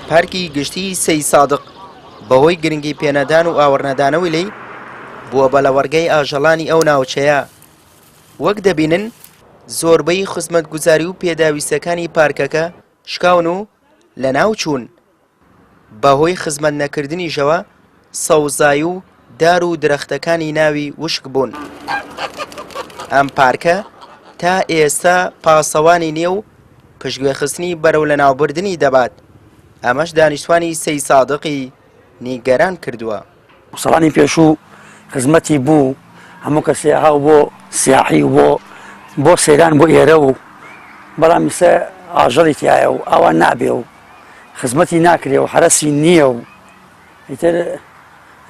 پارکی گشتی سەی سادق بەهۆی گرنگی پێنەدان و ئاوەڕنەدانەوەی لێی بووە بە لە وەرگەی ئاژەڵانی ئەو ناوچەیە. وەک دەبینن زۆربەی خزمەتگوزاری و پێداویستەکانی پارکەکە شکاون و لە ناو چوون. بەهۆی خزمەت نەکردنیشەوە سەوزایی و دار و درەختەکانی ناوی وشک بوون. ئەم پارکە تا ئێستا پاسەوانی نییە و پشتگوێخستنی بەرەو لە ناوبردنی دەبات. ئەمەش دانیشتوانی سەی سادقی نیگەران کردووە. ساڵانی پێشوو خزمەتی بوو هەموو کەسێ هاو بۆ سیاحی و بۆ سەیران بۆ ئێرە و بەڵام ئێستا ئاژەڵی تایە و ئەوان نابێ و خزمەتی ناکرێ و هەرەسی نییە و ئیتر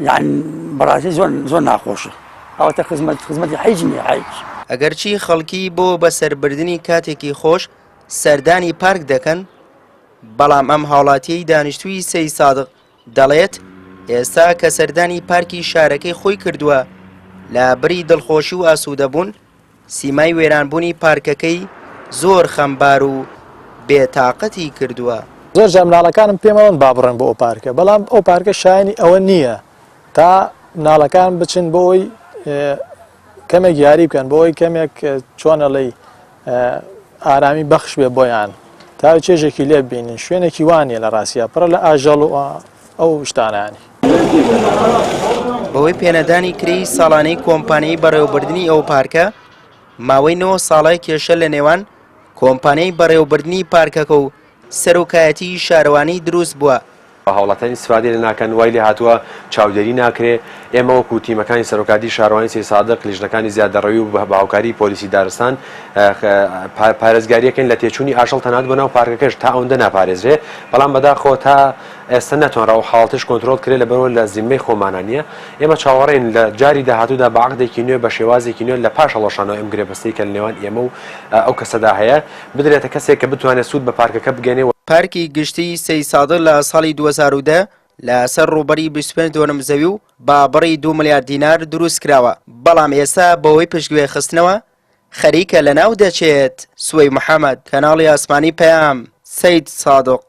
یعنی بەڕاستی زۆر ناخۆشە. ئەوەتە خزمەتی حیج نییە حیج. ئەگەرچی خەڵکی بۆ بەسەربردنی کاتێکی خۆش سەردانی پارک دەکەن، بەڵام ئەم هاوڵاتیەی دانیشتووی سەی سادق دەڵێت ئێستا کە سەردانی پارکی شارەکەی خۆی کردووە لە بری دڵخۆشی و ئاسوودەبوون، سیمای وێرانبوونی پارکەکەی زۆر خەمبار و بێتاقەتی کردووە. زۆر جا مناڵەکانم پێمەوەن با بڕێن بۆ ئەو پارکە، بەڵام ئەو پارکە شایانی ئەوە نییە تا مناڵەکان بچن بۆی کەمێک یاری بکەن، بۆی کەمێک چۆنەڵی ئارامی بەخش بێ بۆیان تا چێژێکی لێ ببینن. شوێنێکی وانە لە ڕاستیە پڕە لە ئاژەڵ و ئەو شتانانی. بەوەی پێنەدانی کرێی ساڵانەی کۆمپانیای بەڕێوەبردننی ئەو پارکە ماوەی 9 ساڵای کێشە لە نێوان کۆمپانیای بەڕێوەبردننی پارکەکە و سەرۆکایەتی شارەوانی دروست بووە. هاوڵاتانی استفادێ لە ناکەن وای لێ هاتووە چاودێری ناکرێ. ئێمە وەکو تیمەکانی سەرۆکاتی شارەوانی سەی سادق لیژنەکانی زیادەڕەوی و بە هاوکاری پۆلیسی دارستان پارێزگاریەکەن لە تێچوونی ئاژەڵ تەنات بۆ ناو پارکەکەش تا ئەوەندە ناپارێزرێ، بەڵام بەداخۆ تا ئێستا نەتوانراوە حاڵەتش کۆنتترۆل کرێت لەبەرەوە لە زیممەی خۆمانانیە. ئێمە چاوەڕێن لە جاری داهاتوودا بە عەقدێکی نوێ بە شێوازێکی نوێ لە پاش هەڵەشانەوە ئەم گرێبەستەی کە لە نێوان ئێمە و ئەو کەسەدا هەیە بدرێتە کەسێک کە بتوانێت سوود بە پارکەکە بگەنێ. پارکی گشتی سەی سادق لە ساڵی 2010 لەسەر ڕووبەری 25 دۆنم زەوی و بابڕی 2 ملیار دینار دروست کراوە، بەڵام ئێستا بەوەی پشتگوێ خستنەوە خەریکە لە ناو دەچێت. سوەی محەممەد، کەناڵی ئاسمانی پەیام، سەید سادق.